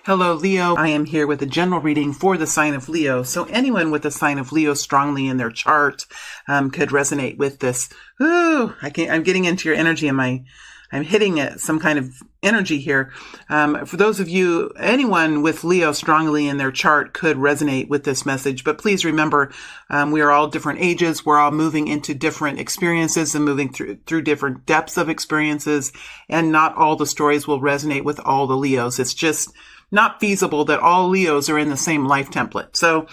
Hello, Leo. I am here with a general reading for the sign of Leo. So anyone with the sign of Leo strongly in their chart could resonate with this. Ooh, I'm getting into your energy and I'm hitting it, some kind of energy here. For those of you, anyone with Leo strongly in their chart could resonate with this message. But please remember, we are all different ages. We're all moving into different experiences and moving through different depths of experiences. And not all the stories will resonate with all the Leos. It's just not feasible that all Leos are in the same life template. So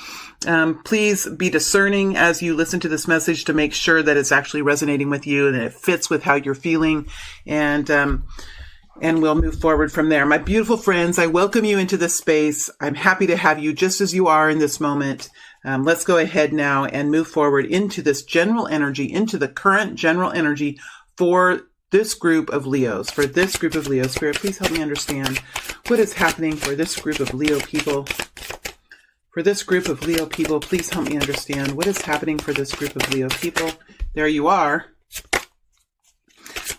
please be discerning as you listen to this message to make sure that it's actually resonating with you and that it fits with how you're feeling. And we'll move forward from there. My beautiful friends, I welcome you into this space. I'm happy to have you just as you are in this moment. Let's go ahead now and move forward into this general energy, into the current general energy for this group of Leos. For this group of Leos, Spirit, please help me understand what is happening for this group of Leo people. For this group of Leo people, please help me understand what is happening for this group of Leo people. There you are.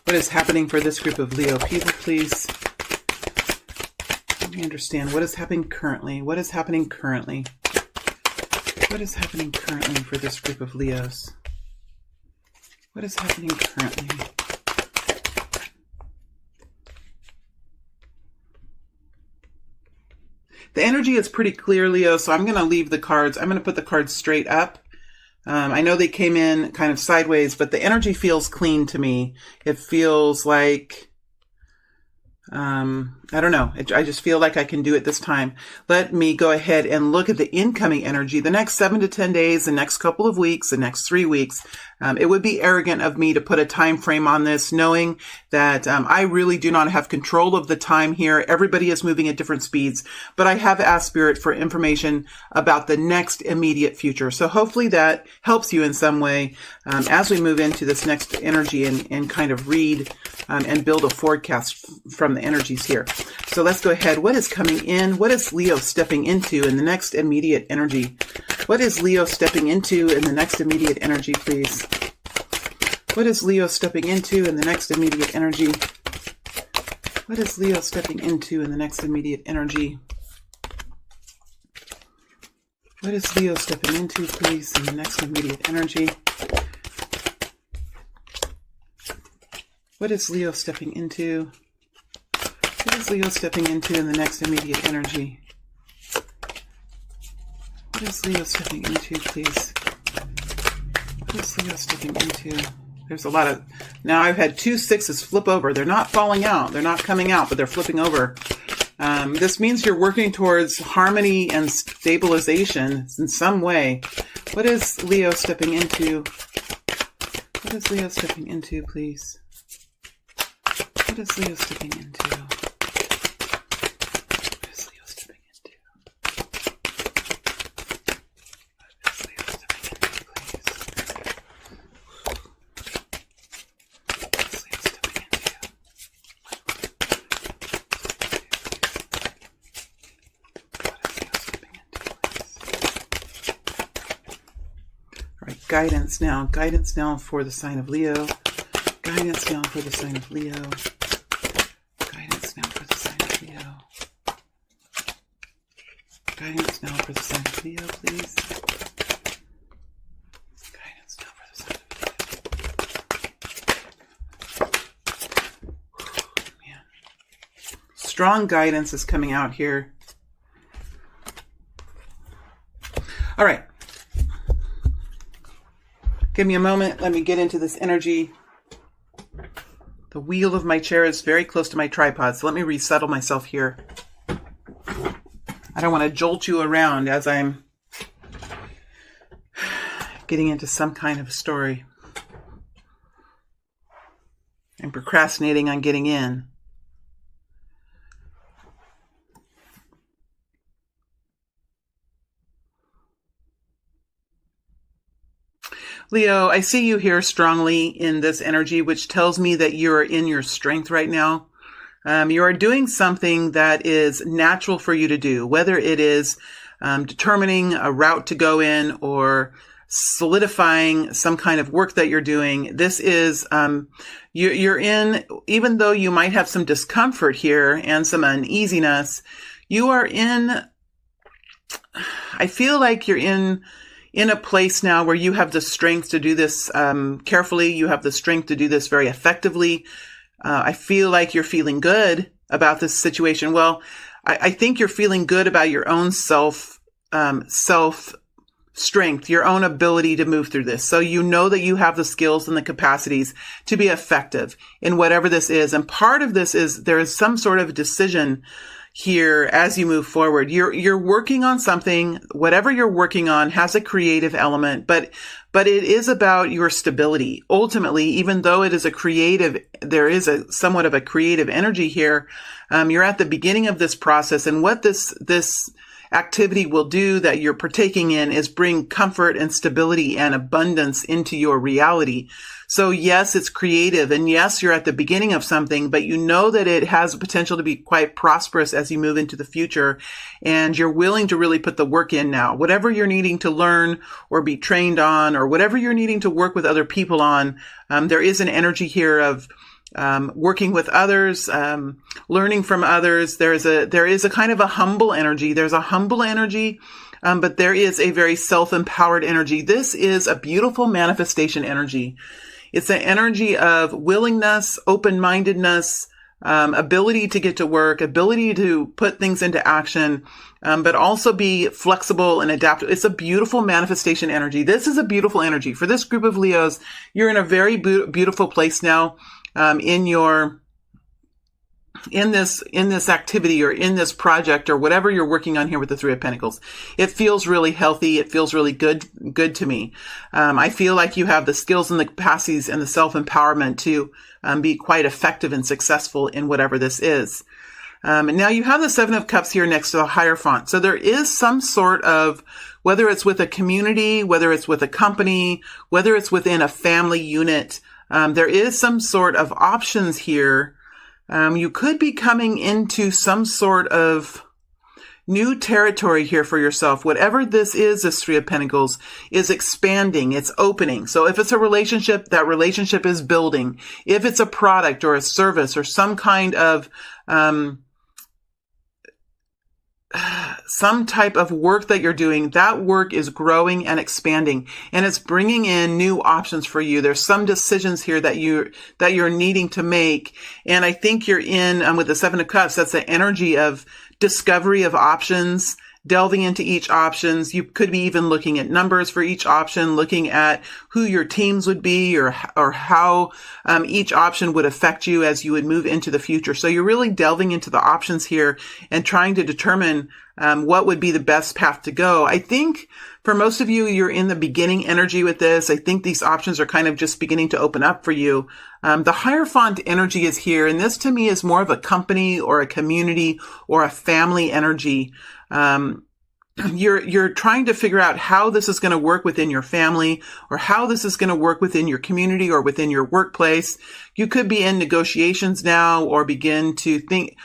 What is happening for this group of Leo people, please? Let me understand what is happening currently. What is happening currently? What is happening currently for this group of Leos? What is happening currently? The energy is pretty clear, Leo, so I'm going to leave the cards. I'm going to put the cards straight up. I know they came in kind of sideways, but the energy feels clean to me. It feels like, I don't know. I just feel like I can do it this time. Let me go ahead and look at the incoming energy. The next 7 to 10 days, the next couple of weeks, the next 3 weeks. It would be arrogant of me to put a time frame on this, knowing that I really do not have control of the time here. Everybody is moving at different speeds, but I have asked Spirit for information about the next immediate future. So hopefully that helps you in some way as we move into this next energy and kind of read and build a forecast from the energies here. So let's go ahead. What is coming in? What is Leo stepping into in the next immediate energy? What is Leo stepping into in the next immediate energy, please? What is Leo stepping into in the next immediate energy? What is Leo stepping into in the next immediate energy? What is Leo stepping into, please, in the next immediate energy? What is Leo stepping into? What is Leo stepping into in the next immediate energy? What is Leo stepping into, please? What is Leo stepping into? There's a lot of... Now I've had 2 6s flip over. They're not falling out. They're not coming out, but they're flipping over. This means you're working towards harmony and stabilization in some way. What is Leo stepping into? What is Leo stepping into, please? What is Leo stepping into? Guidance now for the sign of Leo. Guidance now for the sign of Leo. Guidance now for the sign of Leo. Guidance now for the sign of Leo, please. Guidance now for the sign of Leo. Man. Strong guidance is coming out here. All right. Give me a moment. Let me get into this energy. The wheel of my chair is very close to my tripod, so let me resettle myself here. I don't want to jolt you around as I'm getting into some kind of story. I'm procrastinating on getting in. Leo, I see you here strongly in this energy, which tells me that you're in your strength right now. You are doing something that is natural for you to do, whether it is determining a route to go in or solidifying some kind of work that you're doing. This is, you're in, even though you might have some discomfort here and some uneasiness, you are I feel like you're in a place now where you have the strength to do this carefully. You have the strength to do this very effectively. I feel like you're feeling good about this situation. Well, I think you're feeling good about your own self strength, your own ability to move through this. So you know that you have the skills and the capacities to be effective in whatever this is. And part of this is there is some sort of decision here as you move forward. You're working on something. Whatever you're working on has a creative element, but it is about your stability. Ultimately, even though it is there is somewhat of a creative energy here. You're at the beginning of this process, and what this activity will do that you're partaking in is bring comfort and stability and abundance into your reality. So yes, it's creative, and yes, you're at the beginning of something, but you know that it has potential to be quite prosperous as you move into the future, and you're willing to really put the work in now. Whatever you're needing to learn or be trained on, or whatever you're needing to work with other people on, there is an energy here of working with others, learning from others. There is a kind of a humble energy. There's a humble energy, but there is a very self-empowered energy. This is a beautiful manifestation energy. It's an energy of willingness, open-mindedness, ability to get to work, ability to put things into action, but also be flexible and adaptable. It's a beautiful manifestation energy. This is a beautiful energy. For this group of Leos, you're in a very beautiful place now. In this activity or in this project or whatever you're working on here with the Three of Pentacles. It feels really healthy. It feels really good to me. I feel like you have the skills and the capacities and the self-empowerment to be quite effective and successful in whatever this is. And now you have the Seven of Cups here next to the Hierophant. So there is some sort of, whether it's with a community, whether it's with a company, whether it's within a family unit, there is some sort of options here. You could be coming into some sort of new territory here for yourself. Whatever this is, this Three of Pentacles is expanding. It's opening. So if it's a relationship, that relationship is building. If it's a product or a service or some kind of, some type of work that you're doing, that work is growing and expanding, and it's bringing in new options for you. There's some decisions here that you're needing to make. And I think you're in, with the Seven of Cups, that's the energy of discovery of options, delving into each options. You could be even looking at numbers for each option, looking at who your teams would be or how each option would affect you as you would move into the future. So you're really delving into the options here and trying to determine what would be the best path to go. I think for most of you, you're in the beginning energy with this. I think these options are kind of just beginning to open up for you. The Hierophant energy is here, and this to me is more of a company or a community or a family energy. You're trying to figure out how this is going to work within your family or how this is going to work within your community or within your workplace. You could be in negotiations now or beginning to think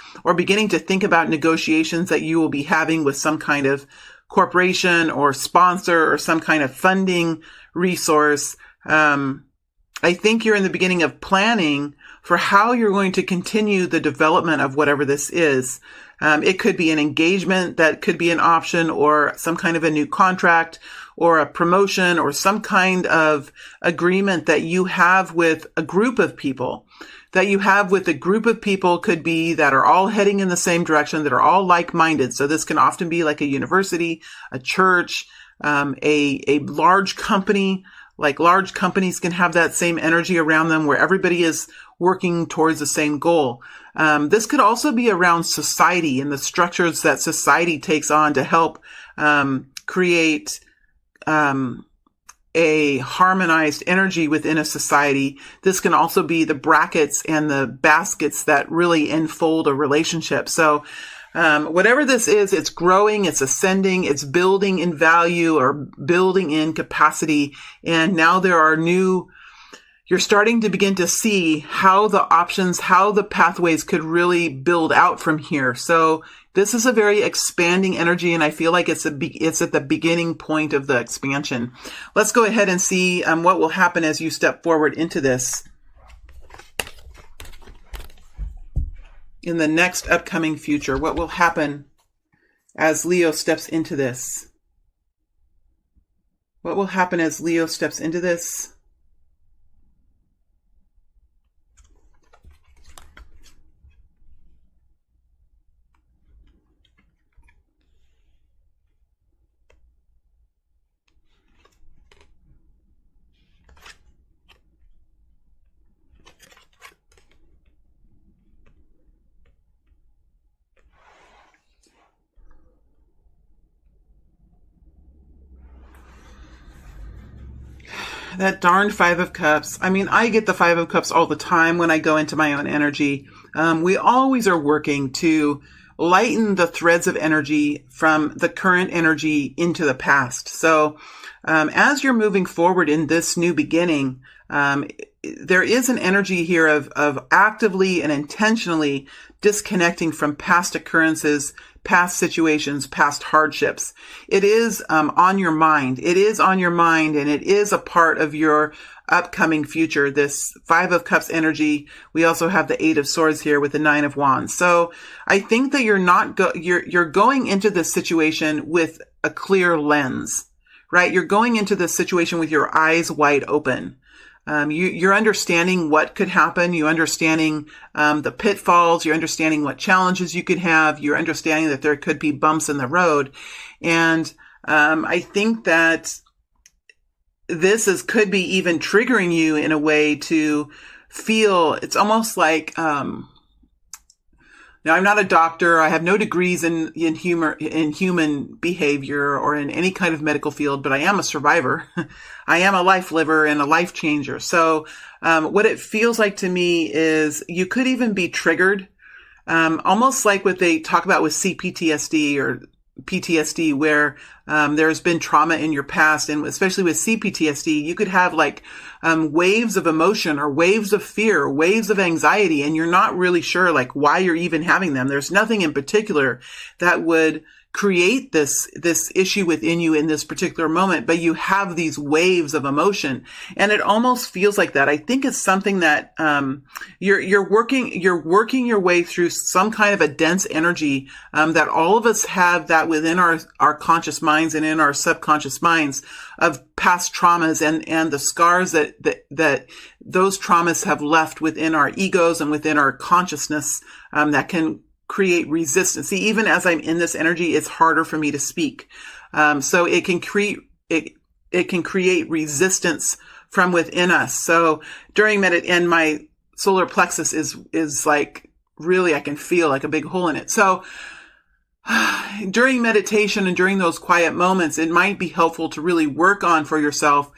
about negotiations that you will be having with some kind of corporation or sponsor or some kind of funding resource. I think you're in the beginning of planning for how you're going to continue the development of whatever this is. It could be an engagement that could be an option, or some kind of a new contract or a promotion or some kind of agreement that you have with a group of people. That you have with a group of people could be that are all heading in the same direction, that are all like-minded. So this can often be like a university, a church, a large company. Like large companies can have that same energy around them where everybody is working towards the same goal. This could also be around society and the structures that society takes on to help create a harmonized energy within a society. This can also be the brackets and the baskets that really enfold a relationship. So whatever this is, it's growing, it's ascending, it's building in value or building in capacity. And now you're starting to begin to see how the options, how the pathways could really build out from here. So this is a very expanding energy, and I feel like it's at the beginning point of the expansion. Let's go ahead and see what will happen as you step forward into this in the next upcoming future. What will happen as Leo steps into this? What will happen as Leo steps into this? That darned Five of Cups. I mean, I get the Five of Cups all the time when I go into my own energy. We always are working to lighten the threads of energy from the current energy into the past. So as you're moving forward in this new beginning, there is an energy here of actively and intentionally disconnecting from past occurrences, past situations, past hardships. It is on your mind. It is on your mind, and it is a part of your upcoming future. This Five of Cups energy. We also have the Eight of Swords here with the Nine of Wands. So I think that you're going into this situation with a clear lens, right? You're going into this situation with your eyes wide open. You're understanding what could happen. You're understanding the pitfalls. You're understanding what challenges you could have. You're understanding that there could be bumps in the road. And I think that this could be even triggering you in a way to feel, it's almost like, now, I'm not a doctor. I have no degrees in human behavior or in any kind of medical field, but I am a survivor. I am a life liver and a life changer. So, what it feels like to me is you could even be triggered, almost like what they talk about with CPTSD or PTSD, where there's been trauma in your past, and especially with CPTSD, you could have like waves of emotion or waves of fear, waves of anxiety, and you're not really sure like why you're even having them. There's nothing in particular that would create this issue within you in this particular moment, but you have these waves of emotion, and it almost feels like that. I think it's something that you're working your way through some kind of a dense energy that all of us have, that within our conscious minds and in our subconscious minds, of past traumas and the scars that those traumas have left within our egos and within our consciousness, that can create resistance. See, even as I'm in this energy, it's harder for me to speak. So it can create resistance from within us. So during and my solar plexus is like, really, I can feel like a big hole in it. So during meditation and during those quiet moments, it might be helpful to really work on for yourself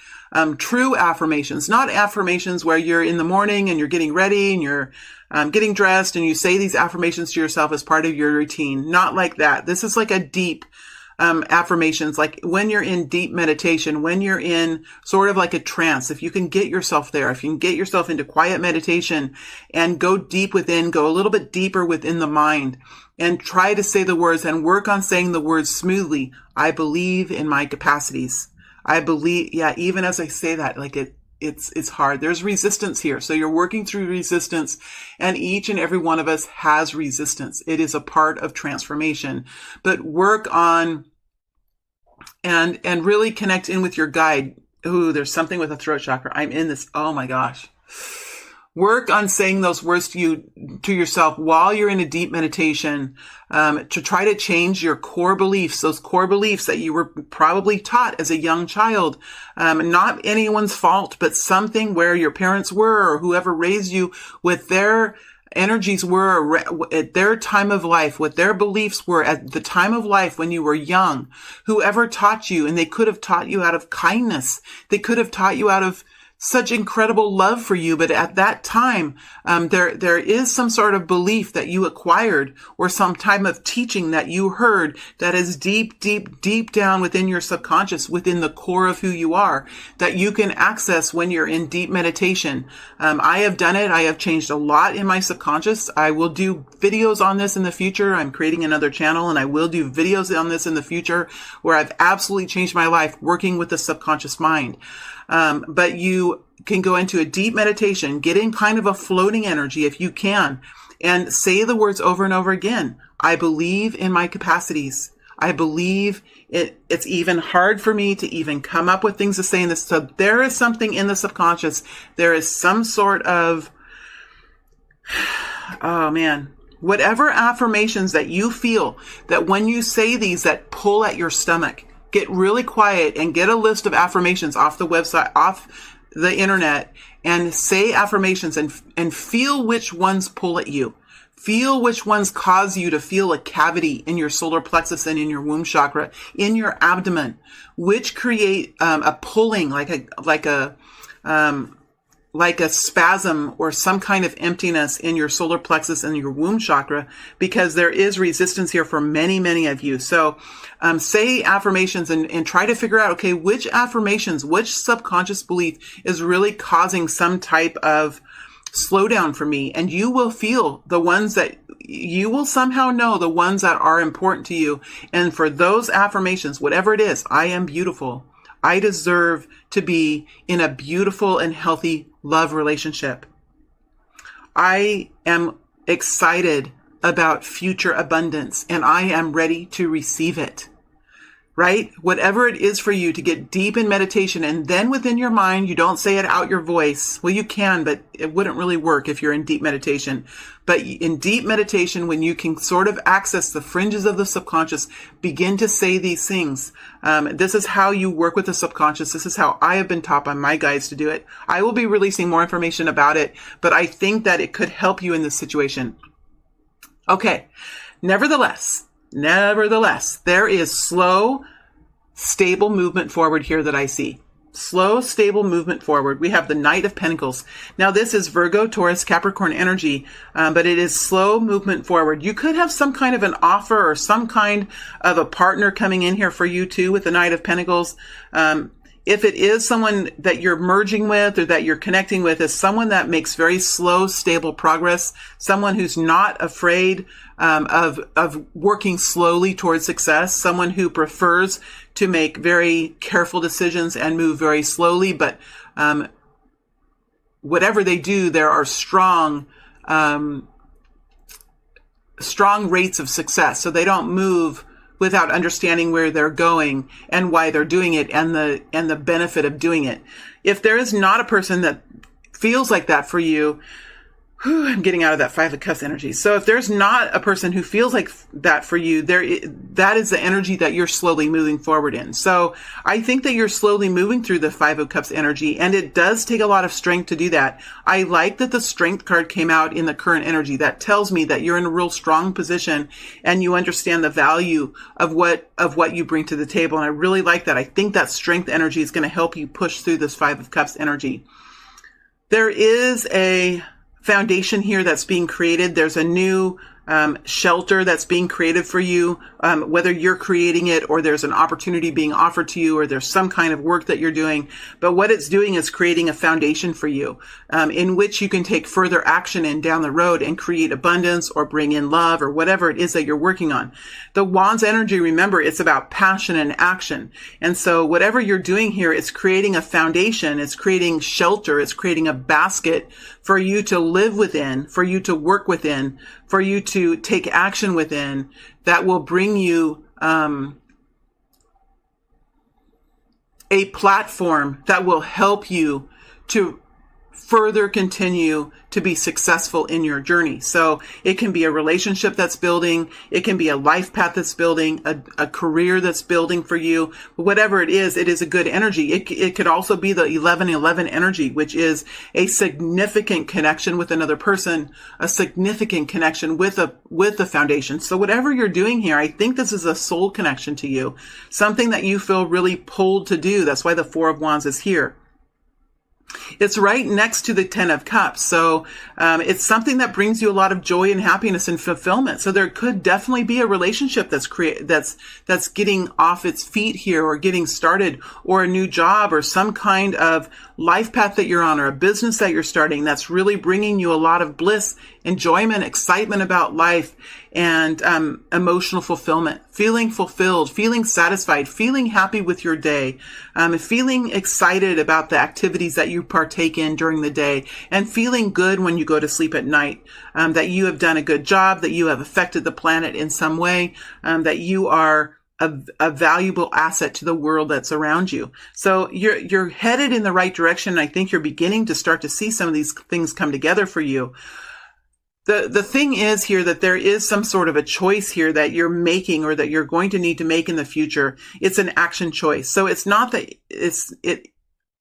true affirmations, not affirmations where you're in the morning and you're getting ready and you're getting dressed and you say these affirmations to yourself as part of your routine. Not like that. This is like a deep affirmations, like when you're in deep meditation, when you're in sort of like a trance. If you can get yourself there, if you can get yourself into quiet meditation and go deep within, go a little bit deeper within the mind and try to say the words and work on saying the words smoothly. I believe in my capacities. I believe, even as I say that, like it's hard. There's resistance here. So you're working through resistance, and each and every one of us has resistance. It is a part of transformation, but work on and really connect in with your guide. Ooh, there's something with the throat chakra. I'm in this. Oh my gosh. Work on saying those words to yourself while you're in a deep meditation, to try to change your core beliefs, those core beliefs that you were probably taught as a young child. Not anyone's fault, but something where your parents were or whoever raised you, with their energies were at their time of life, what their beliefs were at the time of life when you were young. Whoever taught you, and they could have taught you out of kindness. They could have taught you out of such incredible love for you, but at that time, there is some sort of belief that you acquired, or some type of teaching that you heard that is deep, deep, deep down within your subconscious, within the core of who you are, that you can access when you're in deep meditation. I have done it. I have changed a lot in my subconscious. I will do videos on this in the future. I'm creating another channel, and I will do videos on this in the future where I've absolutely changed my life working with the subconscious mind. But you can go into a deep meditation, get in kind of a floating energy if you can, and say the words over and over again. I believe in my capacities. I believe it's even hard for me to even come up with things to say in this. So there is something in the subconscious. There is some sort of, oh man, whatever affirmations that you feel that when you say these that pull at your stomach, get really quiet and get a list of affirmations off the website, off the internet, and say affirmations and feel which ones pull at you. Feel which ones cause you to feel a cavity in your solar plexus and in your womb chakra, in your abdomen, which create a pulling, like a spasm or some kind of emptiness in your solar plexus and your womb chakra, because there is resistance here for many, many of you. So say affirmations and try to figure out, okay, which affirmations, which subconscious belief is really causing some type of slowdown for me. And you will feel the ones that you will somehow know, the ones that are important to you. And for those affirmations, whatever it is, I am beautiful. I deserve to be in a beautiful and healthy love relationship. I am excited about future abundance and I am ready to receive it. Right? Whatever it is for you, to get deep in meditation, and then within your mind, you don't say it out your voice. Well, you can, but it wouldn't really work if you're in deep meditation. But in deep meditation, when you can sort of access the fringes of the subconscious, begin to say these things. This is how you work with the subconscious. This is how I have been taught by my guides to do it. I will be releasing more information about it, but I think that it could help you in this situation. Okay. Nevertheless, there is slow, stable movement forward here that I see. Slow, stable movement forward. We have the Knight of Pentacles. Now, this is Virgo, Taurus, Capricorn energy, but it is slow movement forward. You could have some kind of an offer or some kind of a partner coming in here for you too with the Knight of Pentacles. If it is someone that you're merging with or that you're connecting with, is someone that makes very slow, stable progress, someone who's not afraid of working slowly towards success, someone who prefers to make very careful decisions and move very slowly, but whatever they do, there are strong rates of success. So they don't move without understanding where they're going and why they're doing it and the benefit of doing it. If there is not a person that feels like that for you, I'm getting out of that Five of Cups energy. So if there's not a person who feels like that for you, that is the energy that you're slowly moving forward in. So I think that you're slowly moving through the Five of Cups energy, and it does take a lot of strength to do that. I like that the Strength card came out in the current energy. That tells me that you're in a real strong position and you understand the value of what you bring to the table. And I really like that. I think that Strength energy is going to help you push through this Five of Cups energy. There is a foundation here that's being created. There's a new shelter that's being created for you, whether you're creating it or there's an opportunity being offered to you or there's some kind of work that you're doing. But what it's doing is creating a foundation for you in which you can take further action in down the road and create abundance or bring in love or whatever it is that you're working on. The Wands energy, remember, it's about passion and action. And so whatever you're doing here, it's creating a foundation, it's creating shelter, it's creating a basket for you to live within, for you to work within, for you to take action within, that will bring you a platform that will help you to further continue to be successful in your journey. So it can be a relationship that's building. It can be a life path that's building, a career that's building for you. Whatever it is a good energy. It could also be the 1111 energy, which is a significant connection with another person, a significant connection with the foundation. So whatever you're doing here, I think this is a soul connection to you, something that you feel really pulled to do. That's why the Four of Wands is here. It's right next to the Ten of Cups. So it's something that brings you a lot of joy and happiness and fulfillment. So there could definitely be a relationship that's getting off its feet here or getting started, or a new job or some kind of life path that you're on or a business that you're starting that's really bringing you a lot of bliss, enjoyment, excitement about life, and emotional fulfillment, feeling fulfilled, feeling satisfied, feeling happy with your day, feeling excited about the activities that you partake in during the day, and feeling good when you go to sleep at night, that you have done a good job, that you have affected the planet in some way, that you are a valuable asset to the world that's around you. So you're headed in the right direction. I think you're beginning to start to see some of these things come together for you. The thing is here that there is some sort of a choice here that you're making or that you're going to need to make in the future. It's an action choice. So it's not that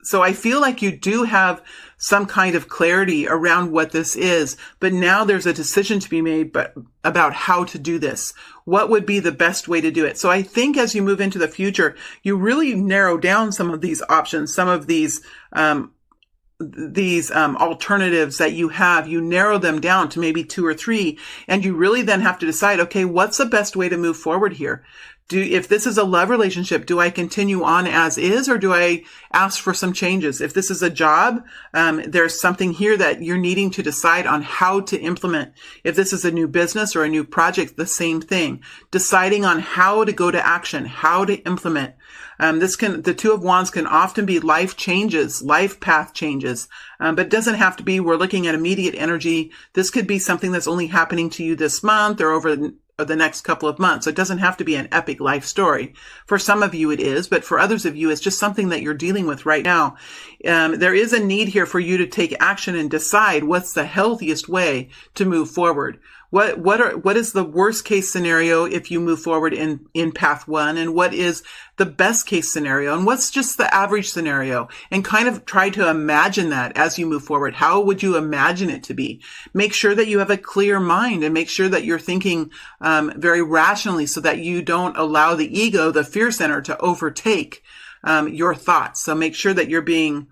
so I feel like you do have some kind of clarity around what this is, but now there's a decision to be made about how to do this. What would be the best way to do it? So I think as you move into the future, you really narrow down some of these options, some of these alternatives that you have, you narrow them down to maybe 2 or 3, and you really then have to decide, okay, what's the best way to move forward here? If this is a love relationship, do I continue on as is, or do I ask for some changes? If this is a job, there's something here that you're needing to decide on how to implement. If this is a new business or a new project, the same thing. Deciding on how to go to action, how to implement. The Two of Wands can often be life changes, life path changes, but it doesn't have to be. We're looking at immediate energy. This could be something that's only happening to you this month or over the next couple of months. So it doesn't have to be an epic life story. For some of you it is, but for others of you, it's just something that you're dealing with right now. There is a need here for you to take action and decide what's the healthiest way to move forward. What is the worst case scenario if you move forward in path 1, and what is the best case scenario, and what's just the average scenario, and kind of try to imagine that as you move forward. How would you imagine it to be? Make sure that you have a clear mind, and make sure that you're thinking very rationally, so that you don't allow the ego, the fear center, to overtake your thoughts. So make sure that you're being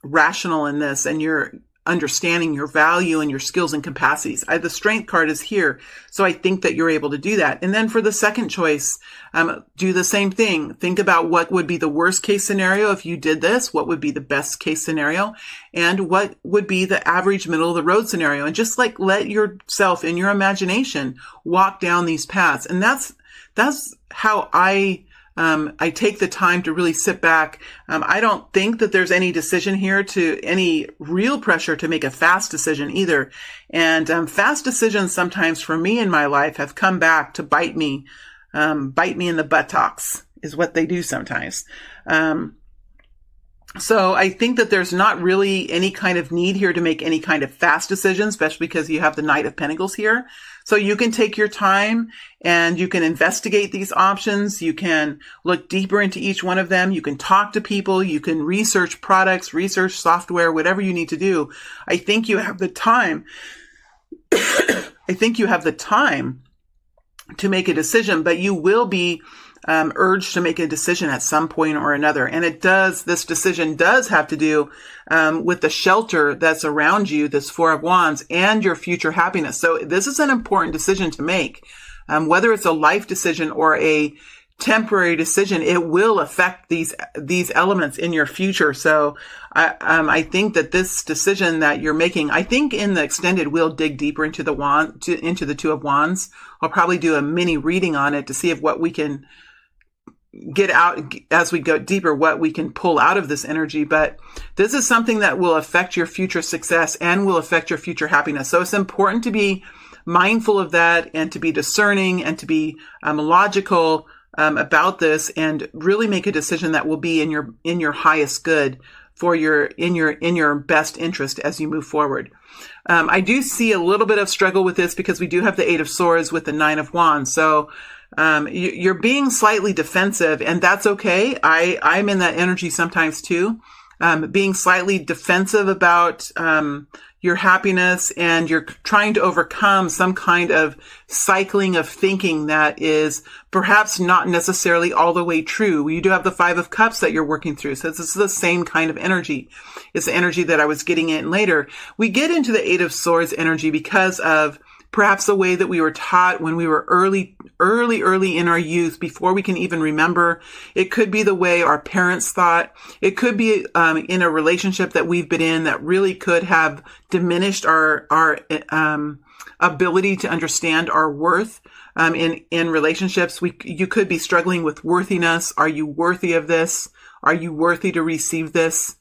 rational in this, and you're understanding your value and your skills and capacities. The Strength card is here, so I think that you're able to do that. And then for the second choice, do the same thing. Think about what would be the worst case scenario if you did this, what would be the best case scenario, and what would be the average middle of the road scenario. And just like let yourself in your imagination walk down these paths. And that's how I take the time to really sit back. I don't think that there's any decision here any real pressure to make a fast decision either. And fast decisions sometimes for me in my life have come back to bite me in the buttocks is what they do sometimes. So I think that there's not really any kind of need here to make any kind of fast decision, especially because you have the Knight of Pentacles here. So you can take your time and you can investigate these options. You can look deeper into each one of them. You can talk to people. You can research products, research software, whatever you need to do. I think you have the time. I think you have the time to make a decision, but you will be urged to make a decision at some point or another. And this decision does have to do with the shelter that's around you, this Four of Wands, and your future happiness. So this is an important decision to make. Whether it's a life decision or a temporary decision, it will affect these elements in your future. So I think that this decision that you're making, I think in the extended, we'll dig deeper into the Two of Wands. I'll probably do a mini reading on it to see if what we can get out as we go deeper, what we can pull out of this energy. But this is something that will affect your future success and will affect your future happiness. So it's important to be mindful of that and to be discerning and to be logical about this, and really make a decision that will be in your highest good for in your best interest as you move forward. I do see a little bit of struggle with this because we do have the Eight of Swords with the Nine of Wands. So you're being slightly defensive, and that's okay. I'm in that energy sometimes too. Being slightly defensive about your happiness, and you're trying to overcome some kind of cycling of thinking that is perhaps not necessarily all the way true. You do have the Five of Cups that you're working through. So this is the same kind of energy. It's the energy that I was getting in later. We get into the Eight of Swords energy because of perhaps the way that we were taught when we were early in our youth, before we can even remember. It could be the way our parents thought. It could be in a relationship that we've been in that really could have diminished our ability to understand our worth. In relationships, you could be struggling with worthiness. Are you worthy of this? Are you worthy to receive this?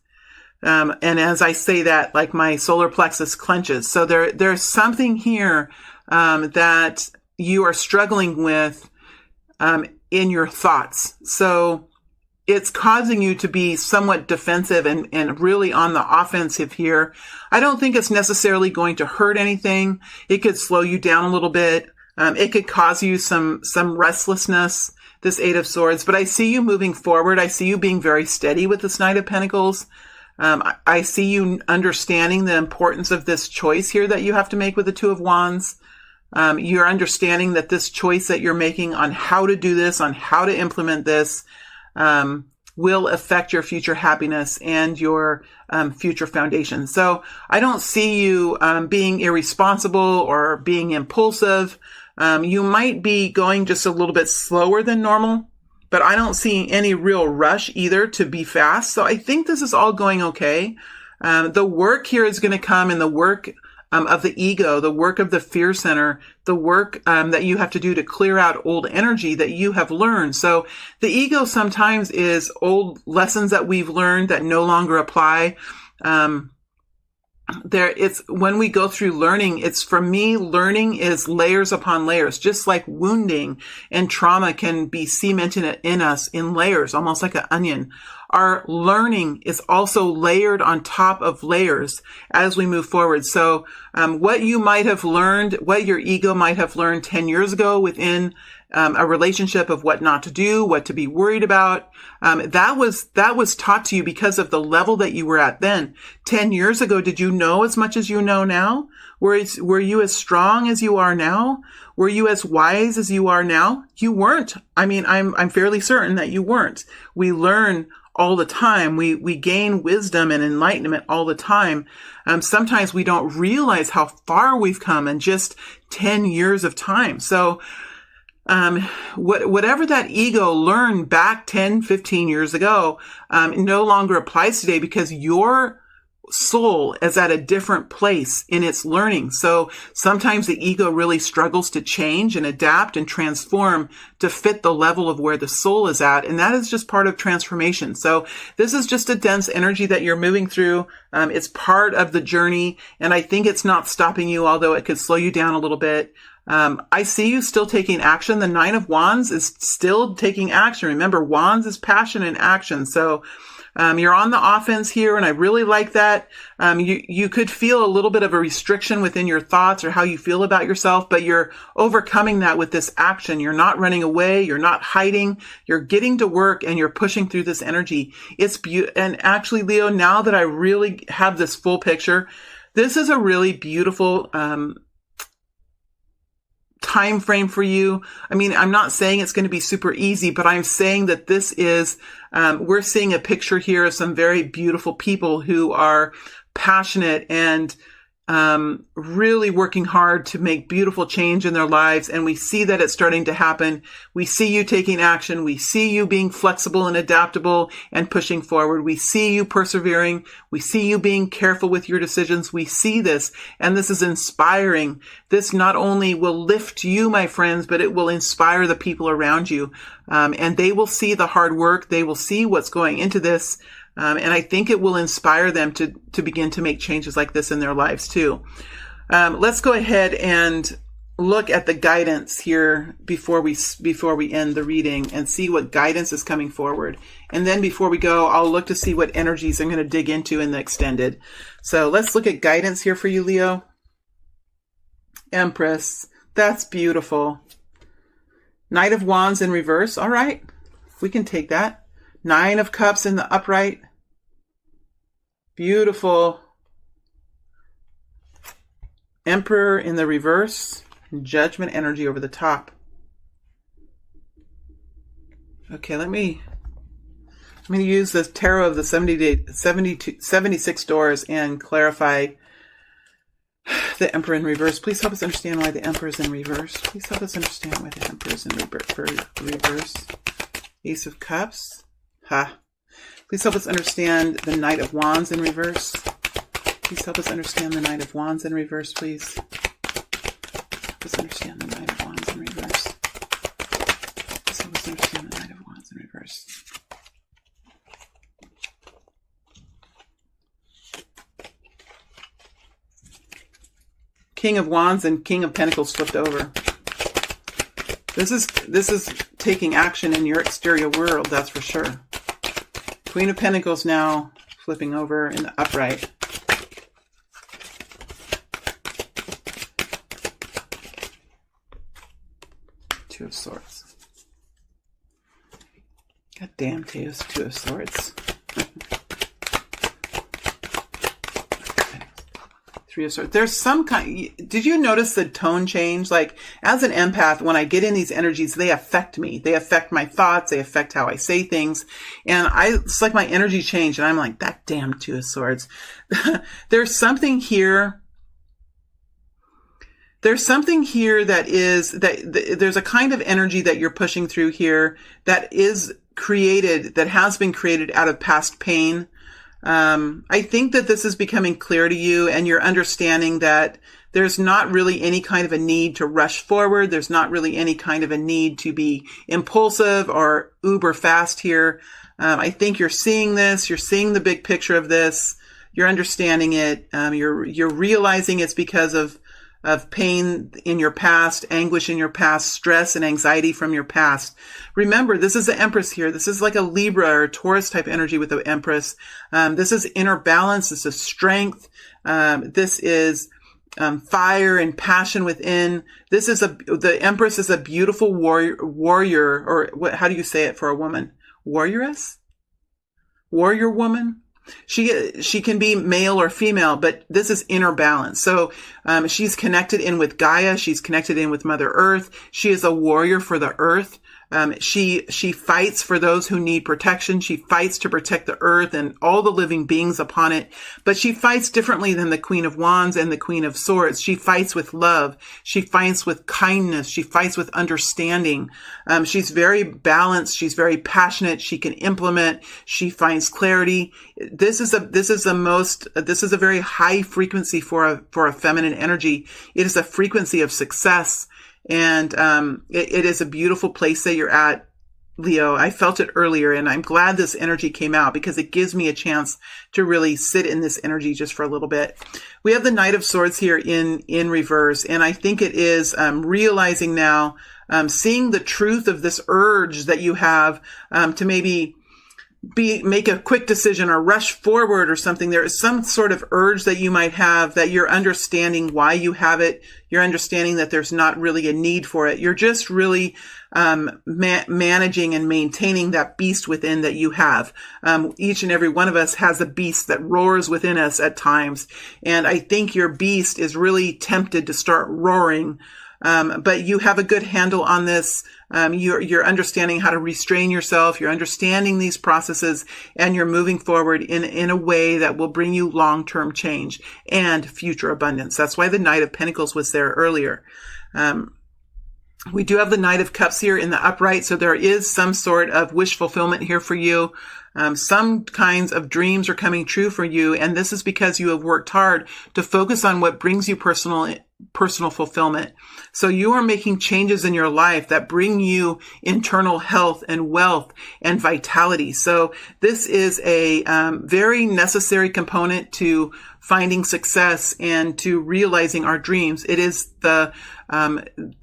And as I say that, like my solar plexus clenches. So there's something here that you are struggling with in your thoughts. So it's causing you to be somewhat defensive and really on the offensive here. I don't think it's necessarily going to hurt anything. It could slow you down a little bit. It could cause you some restlessness, this Eight of Swords, but I see you moving forward. I see you being very steady with this Knight of Pentacles. I see you understanding the importance of this choice here that you have to make with the Two of Wands. You're understanding that this choice that you're making on how to do this, on how to implement this, will affect your future happiness and your future foundation. So I don't see you being irresponsible or being impulsive. You might be going just a little bit slower than normal, but I don't see any real rush either to be fast. So I think this is all going okay. The work here is going to come in the work of the ego, the work of the fear center, the work that you have to do to clear out old energy that you have learned. So the ego sometimes is old lessons that we've learned that no longer apply. It's when we go through learning, it's, for me, learning is layers upon layers, just like wounding and trauma can be cemented in us in layers, almost like an onion. Our learning is also layered on top of layers as we move forward. So what you might have learned, what your ego might have learned 10 years ago within a relationship of what not to do, what to be worried about, that was taught to you because of the level that you were at then. 10 years ago, did you know as much as you know now? Were you as strong as you are now? Were you as wise as you are now? You weren't. I mean, I'm fairly certain that you weren't. We learn all the time. We gain wisdom and enlightenment all the time. Sometimes we don't realize how far we've come in just 10 years of time. So, whatever that ego learned back 10, 15 years ago, no longer applies today because your soul is at a different place in its learning. So sometimes the ego really struggles to change and adapt and transform to fit the level of where the soul is at. And that is just part of transformation. So this is just a dense energy that you're moving through. It's part of the journey. And I think it's not stopping you, although it could slow you down a little bit. I see you still taking action. The Nine of Wands is still taking action. Remember, Wands is passion and action. So you're on the offense here, and I really like that. You could feel a little bit of a restriction within your thoughts or how you feel about yourself, but you're overcoming that with this action. You're not running away. You're not hiding. You're getting to work, and you're pushing through this energy. It's beautiful. And actually, Leo, now that I really have this full picture, this is a really beautiful time frame for you. I mean, I'm not saying it's going to be super easy, but I'm saying that this is, we're seeing a picture here of some very beautiful people who are passionate and really working hard to make beautiful change in their lives. And we see that it's starting to happen. We see you taking action. We see you being flexible and adaptable and pushing forward. We see you persevering. We see you being careful with your decisions. We see this, and this is inspiring. This not only will lift you, my friends, but it will inspire the people around you. And they will see the hard work. They will see what's going into this. And I think it will inspire them to begin to make changes like this in their lives too. Let's go ahead and look at the guidance here before we end the reading and see what guidance is coming forward. And then before we go, I'll look to see what energies I'm going to dig into in the extended. So let's look at guidance here for you, Leo. Empress. That's beautiful. Knight of Wands in reverse. All right. We can take that. Nine of Cups in the upright. Beautiful. Emperor in the reverse. Judgment energy over the top. Okay, let me use the tarot of the 76 doors and clarify the Emperor in reverse. Please help us understand why the Emperor is in reverse. Please help us understand why the Emperor is in reverse. Ace of Cups. Please help us understand the Knight of Wands in reverse. Please help us understand the Knight of Wands in reverse, please. Help us understand the Knight of Wands in reverse. Please help us understand the Knight of Wands in reverse. King of Wands and King of Pentacles flipped over. This is taking action in your exterior world, that's for sure. Queen of Pentacles now flipping over in the upright. Two of Swords. God damn, Two of Swords. Three of Swords. There's some kind... Did you notice the tone change? Like, as an empath, when I get in these energies, they affect me. They affect my thoughts. They affect how I say things. And it's like my energy changed. And I'm like, that damn Two of Swords. There's something here... There's something here that there's a kind of energy that you're pushing through here that is created, that has been created out of past pain. I think that this is becoming clear to you, and you're understanding that there's not really any kind of a need to rush forward. There's not really any kind of a need to be impulsive or uber fast here. I think you're seeing this. You're seeing the big picture of this. You're understanding it. You're realizing it's because of pain in your past, anguish in your past, stress and anxiety from your past. Remember, this is the Empress here. This is like a Libra or Taurus type energy with the Empress. This is inner balance. This is strength. This is fire and passion within. The Empress is a beautiful warrior, or what? How do you say it for a woman? Warrioress? Warrior woman? She can be male or female, but this is inner balance. So she's connected in with Gaia. She's connected in with Mother Earth. She is a warrior for the earth. She fights for those who need protection. She fights to protect the earth and all the living beings upon it. But she fights differently than the Queen of Wands and the Queen of Swords. She fights with love. She fights with kindness. She fights with understanding. She's very balanced. She's very passionate. She can implement. She finds clarity. This is a very high frequency for a feminine energy. It is a frequency of success. And it is a beautiful place that you're at, Leo. I felt it earlier, and I'm glad this energy came out because it gives me a chance to really sit in this energy just for a little bit. We have the Knight of Swords here in reverse, and I think it is realizing now, seeing the truth of this urge that you have to maybe make a quick decision or rush forward or something. There is some sort of urge that you might have that you're understanding why you have it. You're understanding that there's not really a need for it. You're just really managing and maintaining that beast within that you have. Each and every one of us has a beast that roars within us at times. And I think your beast is really tempted to start roaring. But you have a good handle on this. You're understanding how to restrain yourself. You're understanding these processes, and you're moving forward in a way that will bring you long-term change and future abundance. That's why the Knight of Pentacles was there earlier. We do have the Knight of Cups here in the upright, so there is some sort of wish fulfillment here for you. Some kinds of dreams are coming true for you, and this is because you have worked hard to focus on what brings you personal fulfillment. So you are making changes in your life that bring you internal health and wealth and vitality. So this is a very necessary component to finding success and to realizing our dreams. It is the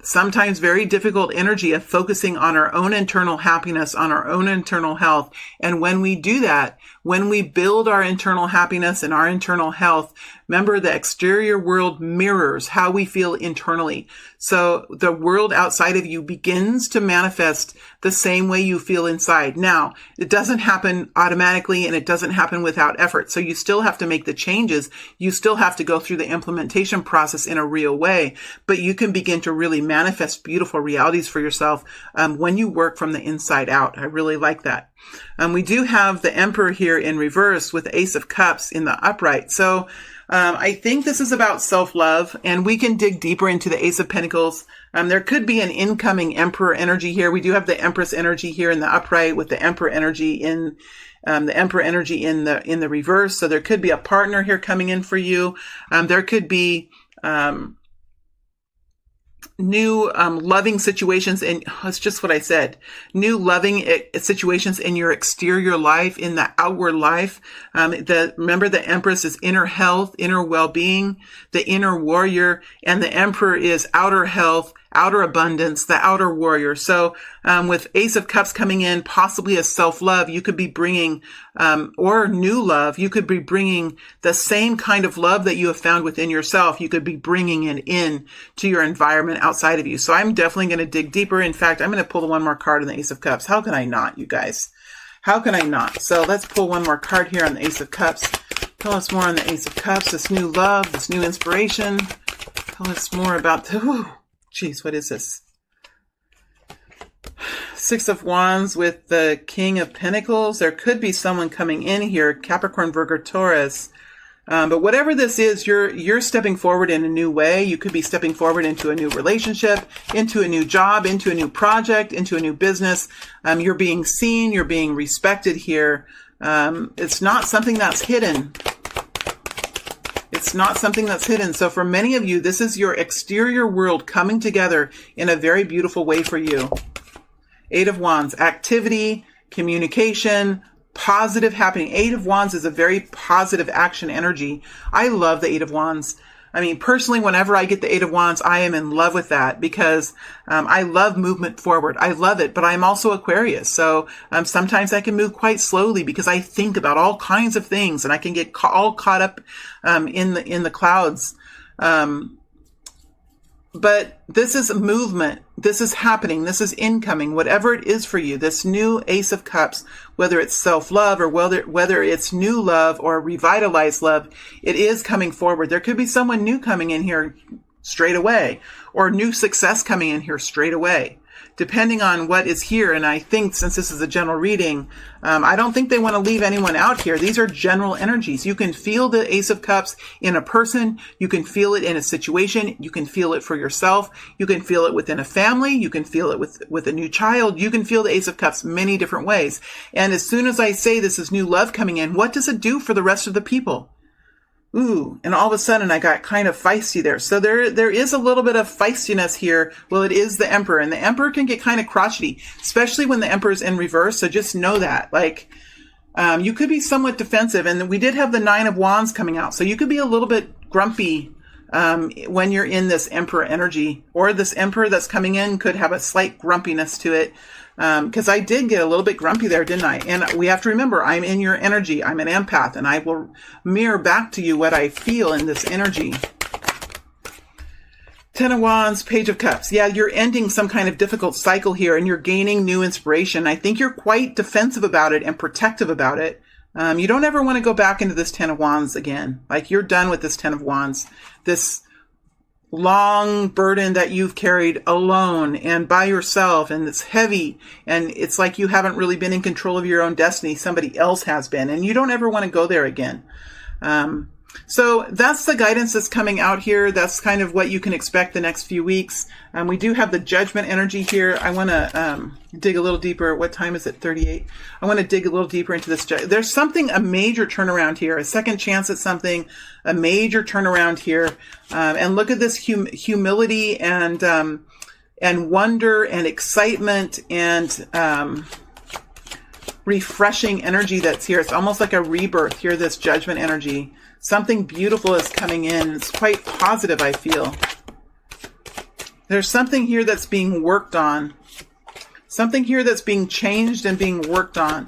sometimes very difficult energy of focusing on our own internal happiness, on our own internal health. And when we do that, when we build our internal happiness and our internal health, remember the exterior world mirrors how we feel internally. So the world outside of you begins to manifest the same way you feel inside. Now, it doesn't happen automatically, and it doesn't happen without effort. So you still have to make the changes. You still have to go through the implementation process in a real way, but you can begin to really manifest beautiful realities for yourself when you work from the inside out. I really like that. We do have the Emperor here in reverse with the Ace of Cups in the upright. So I think this is about self-love, and we can dig deeper into the Ace of Pentacles. There could be an incoming Emperor energy here. We do have the Empress energy here in the upright with the Emperor energy in the reverse. So there could be a partner here coming in for you. There could be new loving situations, and it's just what I said, new loving situations in your exterior life, in the outward life. Remember, the Empress is inner health, inner well-being, the inner warrior, and the Emperor is outer health, outer abundance, the outer warrior. So with Ace of Cups coming in, possibly as self-love, you could be bringing, or new love, you could be bringing the same kind of love that you have found within yourself. You could be bringing it in to your environment outside of you. So I'm definitely going to dig deeper. In fact, I'm going to pull the one more card on the Ace of Cups. How can I not, you guys? How can I not? So let's pull one more card here on the Ace of Cups. Tell us more on the Ace of Cups, this new love, this new inspiration. Tell us more about the, geez, what is this? Six of Wands with the King of Pentacles. There could be someone coming in here, Capricorn, Virgo, Taurus. But whatever this is, you're stepping forward in a new way. You could be stepping forward into a new relationship, into a new job, into a new project, into a new business. You're being seen, you're being respected here. It's not something that's hidden. It's not something that's hidden. So for many of you, this is your exterior world coming together in a very beautiful way for you. Eight of Wands, activity, communication, positive happening. Eight of Wands is a very positive action energy. I love the Eight of Wands. I mean, personally, whenever I get the Eight of Wands, I am in love with that because I love movement forward. I love it, but I'm also Aquarius. So sometimes I can move quite slowly because I think about all kinds of things and I can get all caught up in the clouds. But this is movement. This is happening. This is incoming. Whatever it is for you, this new Ace of Cups, whether it's self-love or whether it's new love or revitalized love, it is coming forward. There could be someone new coming in here straight away, or new success coming in here straight away, depending on what is here. And I think since this is a general reading, I don't think they want to leave anyone out here. These are general energies. You can feel the Ace of Cups in a person. You can feel it in a situation. You can feel it for yourself. You can feel it within a family. You can feel it with a new child. You can feel the Ace of Cups many different ways. And as soon as I say this is new love coming in, what does it do for the rest of the people? Ooh, and all of a sudden I got kind of feisty there. So there is a little bit of feistiness here. Well, it is the Emperor, and the Emperor can get kind of crotchety, especially when the Emperor is in reverse. So just know that, like, you could be somewhat defensive. And we did have the Nine of Wands coming out. So you could be a little bit grumpy, when you're in this Emperor energy, or this Emperor that's coming in could have a slight grumpiness to it. Because I did get a little bit grumpy there, didn't I? And we have to remember, I'm in your energy. I'm an empath, and I will mirror back to you what I feel in this energy. Ten of Wands, Page of Cups. Yeah, you're ending some kind of difficult cycle here, and you're gaining new inspiration. I think you're quite defensive about it and protective about it. You don't ever want to go back into this Ten of Wands again. Like, you're done with this Ten of Wands. This long burden that you've carried alone and by yourself, and it's heavy, and it's like you haven't really been in control of your own destiny. Somebody else has been, and you don't ever want to go there again. So that's the guidance that's coming out here. That's kind of what you can expect the next few weeks. We do have the Judgment energy here. I want to dig a little deeper. What time is it? 38. I want to dig a little deeper into this. There's something, a major turnaround here, a second chance at something, a major turnaround here. And look at this humility and wonder and excitement and refreshing energy that's here. It's almost like a rebirth here, this Judgment energy. Something beautiful is coming in. It's quite positive, I feel. There's something here that's being worked on. Something here that's being changed and being worked on.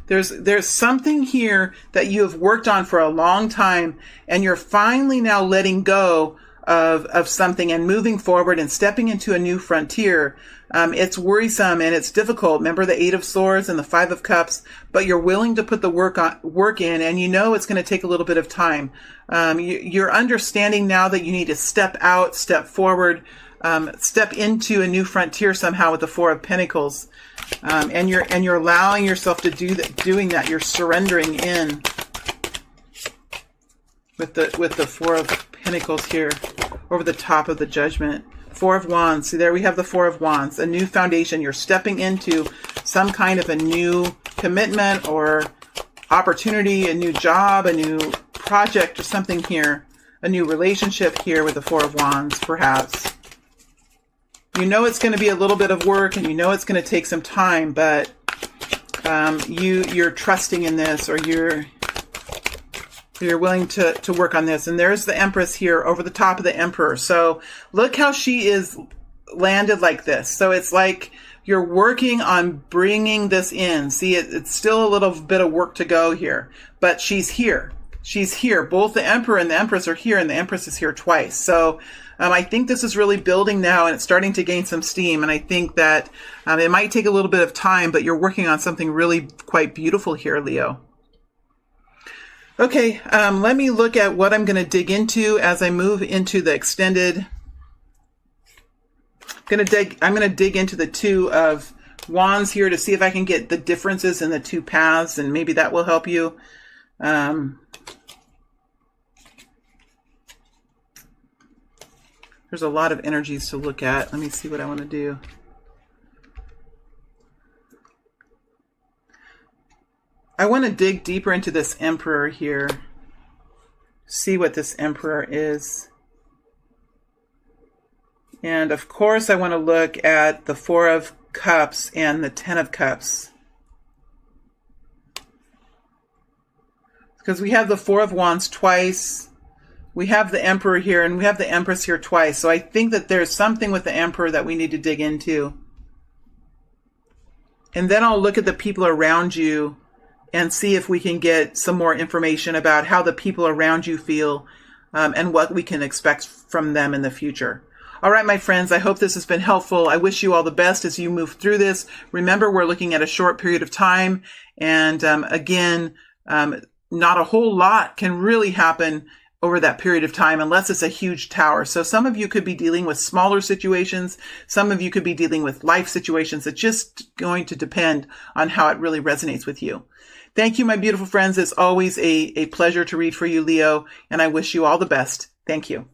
There's something here that you have worked on for a long time, and you're finally now letting go of something and moving forward and stepping into a new frontier. It's worrisome and it's difficult. Remember the Eight of Swords and the Five of Cups, but you're willing to put the work in, and you know it's going to take a little bit of time. You're understanding now that you need to step out, step forward, step into a new frontier somehow with the Four of Pentacles. And you're allowing yourself to doing that. You're surrendering in with the Four of Pentacles here over the top of the Judgment. Four of Wands. See, there we have the Four of Wands, a new foundation. You're stepping into some kind of a new commitment or opportunity, a new job, a new project or something here, a new relationship here with the Four of Wands, perhaps. You know it's going to be a little bit of work, and you know it's going to take some time, but you're trusting in this, or you're You're willing to work on this. And there's the Empress here over the top of the Emperor. So look how she is landed like this. So it's like you're working on bringing this in. See, it's still a little bit of work to go here, but she's here. She's here. Both the Emperor and the Empress are here, and the Empress is here twice. So I think this is really building now, and it's starting to gain some steam. And I think that it might take a little bit of time, but you're working on something really quite beautiful here, Leo. Okay, let me look at what I'm going to dig into as I move into the extended. I'm going to dig into the Two of Wands here to see if I can get the differences in the two paths, and maybe that will help you. There's a lot of energies to look at. Let me see what I want to do. I want to dig deeper into this Emperor here. See what this Emperor is. And of course, I want to look at the Four of Cups and the Ten of Cups. Because we have the Four of Wands twice. We have the Emperor here, and we have the Empress here twice. So I think that there's something with the Emperor that we need to dig into. And then I'll look at the people around you and see if we can get some more information about how the people around you feel and what we can expect from them in the future. All right, my friends, I hope this has been helpful. I wish you all the best as you move through this. Remember, we're looking at a short period of time. And again, not a whole lot can really happen over that period of time, unless it's a huge tower. So some of you could be dealing with smaller situations. Some of you could be dealing with life situations. It's just going to depend on how it really resonates with you. Thank you, my beautiful friends. It's always a pleasure to read for you, Leo, and I wish you all the best. Thank you.